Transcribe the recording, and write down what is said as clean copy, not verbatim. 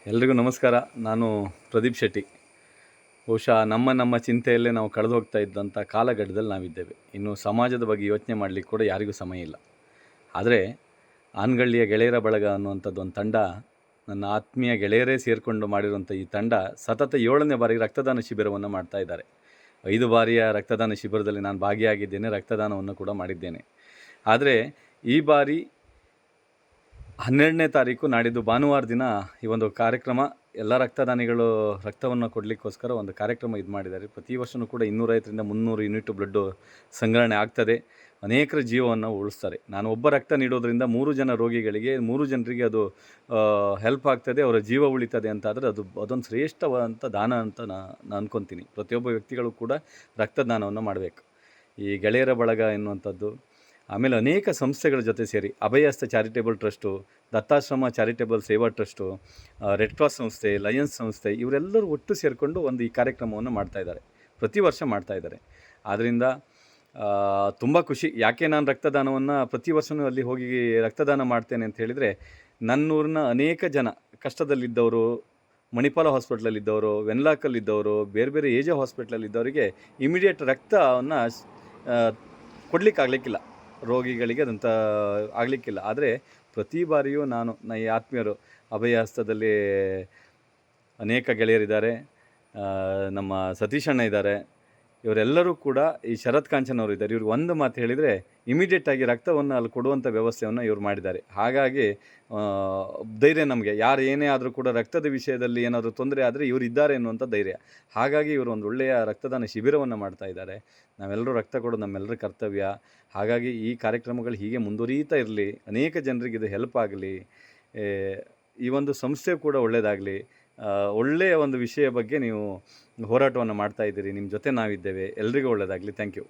ಎಲ್ರಿಗೂ ನಮಸ್ಕಾರ. ನಾನು ಪ್ರದೀಪ್ ಶೆಟ್ಟಿ. ಬಹುಶಃ ನಮ್ಮ ಚಿಂತೆಯಲ್ಲೇ ನಾವು ಕಳೆದು ಹೋಗ್ತಾ ಇದ್ದಂಥ ಕಾಲಘಟ್ಟದಲ್ಲಿ ನಾವಿದ್ದೇವೆ. ಇನ್ನು ಸಮಾಜದ ಬಗ್ಗೆ ಯೋಚನೆ ಮಾಡಲಿಕ್ಕೆ ಕೂಡ ಯಾರಿಗೂ ಸಮಯ ಇಲ್ಲ. ಆದರೆ ಆನ್ಗಳ್ಳಿಯ ಗೆಳೆಯರ ಬಳಗ ಅನ್ನುವಂಥದ್ದು ಒಂದು ತಂಡ, ನನ್ನ ಆತ್ಮೀಯ ಗೆಳೆಯರೇ ಸೇರಿಕೊಂಡು ಮಾಡಿರುವಂಥ ಈ ತಂಡ ಸತತ 7ನೇ ಬಾರಿ ರಕ್ತದಾನ ಶಿಬಿರವನ್ನು ಮಾಡ್ತಾ ಇದ್ದಾರೆ. 5 ಬಾರಿಯ ರಕ್ತದಾನ ಶಿಬಿರದಲ್ಲಿ ನಾನು ಭಾಗಿಯಾಗಿದ್ದೇನೆ, ರಕ್ತದಾನವನ್ನು ಕೂಡ ಮಾಡಿದ್ದೇನೆ. ಆದರೆ ಈ ಬಾರಿ 12ನೇ ತಾರೀಕು ನಾಡಿದ್ದು ಭಾನುವಾರ ದಿನ ಈ ಒಂದು ಕಾರ್ಯಕ್ರಮ, ಎಲ್ಲ ರಕ್ತದಾನಿಗಳು ರಕ್ತವನ್ನು ಕೊಡಲಿಕ್ಕೋಸ್ಕರ ಒಂದು ಕಾರ್ಯಕ್ರಮ ಇದು ಮಾಡಿದ್ದಾರೆ. ಪ್ರತಿ ವರ್ಷವೂ ಕೂಡ 250ರಿಂದ 300 ಯೂನಿಟ್ ಬ್ಲಡ್ಡು ಸಂಗ್ರಹಣೆ ಆಗ್ತದೆ. ಅನೇಕರ ಜೀವವನ್ನು ಉಳಿಸ್ತಾರೆ. ನಾನು ಒಬ್ಬ ರಕ್ತ ನೀಡೋದ್ರಿಂದ 3 ಜನ ರೋಗಿಗಳಿಗೆ, 3 ಜನರಿಗೆ ಅದು ಹೆಲ್ಪ್ ಆಗ್ತದೆ, ಅವರ ಜೀವ ಉಳಿತದೆ ಅಂತಾದರೆ ಅದೊಂದು ಶ್ರೇಷ್ಠವಾದಂಥ ದಾನ ಅಂತ ನಾನು ಅಂದ್ಕೊತೀನಿ. ಪ್ರತಿಯೊಬ್ಬ ವ್ಯಕ್ತಿಗಳು ಕೂಡ ರಕ್ತದಾನವನ್ನು ಮಾಡಬೇಕು. ಈ ಗೆಳೆಯರ ಬಳಗ ಎನ್ನುವಂಥದ್ದು, ಆಮೇಲೆ ಅನೇಕ ಸಂಸ್ಥೆಗಳ ಜೊತೆ ಸೇರಿ ಅಭಯಹಸ್ತ ಚಾರಿಟೇಬಲ್ ಟ್ರಸ್ಟು, ದತ್ತಾಶ್ರಮ ಚಾರಿಟೇಬಲ್ ಸೇವಾ ಟ್ರಸ್ಟು, ರೆಡ್ ಕ್ರಾಸ್ ಸಂಸ್ಥೆ, ಲಯನ್ಸ್ ಸಂಸ್ಥೆ, ಇವರೆಲ್ಲರೂ ಒಟ್ಟು ಸೇರಿಕೊಂಡು ಒಂದು ಈ ಕಾರ್ಯಕ್ರಮವನ್ನು ಮಾಡ್ತಾಯಿದ್ದಾರೆ. ಪ್ರತಿ ವರ್ಷ ಮಾಡ್ತಾಯಿದ್ದಾರೆ. ಆದ್ದರಿಂದ ತುಂಬ ಖುಷಿ. ಯಾಕೆ ನಾನು ರಕ್ತದಾನವನ್ನು ಪ್ರತಿ ವರ್ಷವೂ ಅಲ್ಲಿ ಹೋಗಿ ರಕ್ತದಾನ ಮಾಡ್ತೇನೆ ಅಂತ ಹೇಳಿದರೆ, ನನ್ನೂರಿನ ಅನೇಕ ಜನ ಕಷ್ಟದಲ್ಲಿದ್ದವರು, ಮಣಿಪಾಲ ಹಾಸ್ಪಿಟ್ಲಲ್ಲಿದ್ದವರು, ವೆನ್ಲಾಕಲ್ಲಿದ್ದವರು, ಬೇರೆ ಬೇರೆ ಏಜಾ ಹಾಸ್ಪಿಟ್ಲಲ್ಲಿದ್ದವರಿಗೆ ಇಮಿಡಿಯೇಟ್ ರಕ್ತವನ್ನು ಕೊಡಲಿಕ್ಕಾಗಲಿಕ್ಕಿಲ್ಲ, ರೋಗಿಗಳಿಗೆ ಅದಂತ ಆಗಲಿಕ್ಕಿಲ್ಲ. ಆದರೆ ಪ್ರತಿ ಬಾರಿಯೂ ನನ್ನ ಈ ಆತ್ಮೀಯರು ಅಭಯಹಸ್ತದಲ್ಲಿ ಅನೇಕ ಗೆಳೆಯರಿದ್ದಾರೆ, ನಮ್ಮ ಸತೀಶಣ್ಣ ಇದ್ದಾರೆ, ಇವರೆಲ್ಲರೂ ಕೂಡ, ಈ ಶರತ್ ಕಾಂಚನ್ ಅವರು ಇದ್ದಾರೆ. ಇವ್ರಿಗೆ ಒಂದು ಮಾತು ಹೇಳಿದರೆ ಇಮಿಡಿಯೇಟಾಗಿ ರಕ್ತವನ್ನು ಅಲ್ಲಿ ಕೊಡುವಂಥ ವ್ಯವಸ್ಥೆಯನ್ನು ಇವರು ಮಾಡಿದ್ದಾರೆ. ಹಾಗಾಗಿ ಧೈರ್ಯ ನಮಗೆ, ಯಾರು ಏನೇ ಆದರೂ ಕೂಡ ರಕ್ತದ ವಿಷಯದಲ್ಲಿ ಏನಾದರೂ ತೊಂದರೆ ಆದರೆ ಇವರು ಇದ್ದಾರೆ ಎನ್ನುವಂಥ ಧೈರ್ಯ. ಹಾಗಾಗಿ ಇವರು ಒಂದು ಒಳ್ಳೆಯ ರಕ್ತದಾನ ಶಿಬಿರವನ್ನು ಮಾಡ್ತಾ ಇದ್ದಾರೆ. ನಾವೆಲ್ಲರೂ ರಕ್ತ ಕೊಡೋದು ನಮ್ಮೆಲ್ಲರ ಕರ್ತವ್ಯ. ಹಾಗಾಗಿ ಈ ಕಾರ್ಯಕ್ರಮಗಳು ಹೀಗೆ ಮುಂದುವರಿತಾ ಇರಲಿ, ಅನೇಕ ಜನರಿಗೆ ಇದು ಹೆಲ್ಪ್ ಆಗಲಿ, ಈ ಒಂದು ಸಂಸ್ಥೆ ಕೂಡ ಒಳ್ಳೆಯದಾಗಲಿ. ಒಳ್ಳೆಯ ಒಂದು ವಿಷಯ ಬಗ್ಗೆ ನೀವು ಹೋರಾಟವನ್ನು ಮಾಡ್ತಾ ಇದ್ದೀರಿ. ನಿಮ್ಮ ಜೊತೆ ನಾವಿದ್ದೇವೆ. ಎಲ್ರಿಗೂ ಒಳ್ಳೆಯದಾಗಲಿ. Thank you.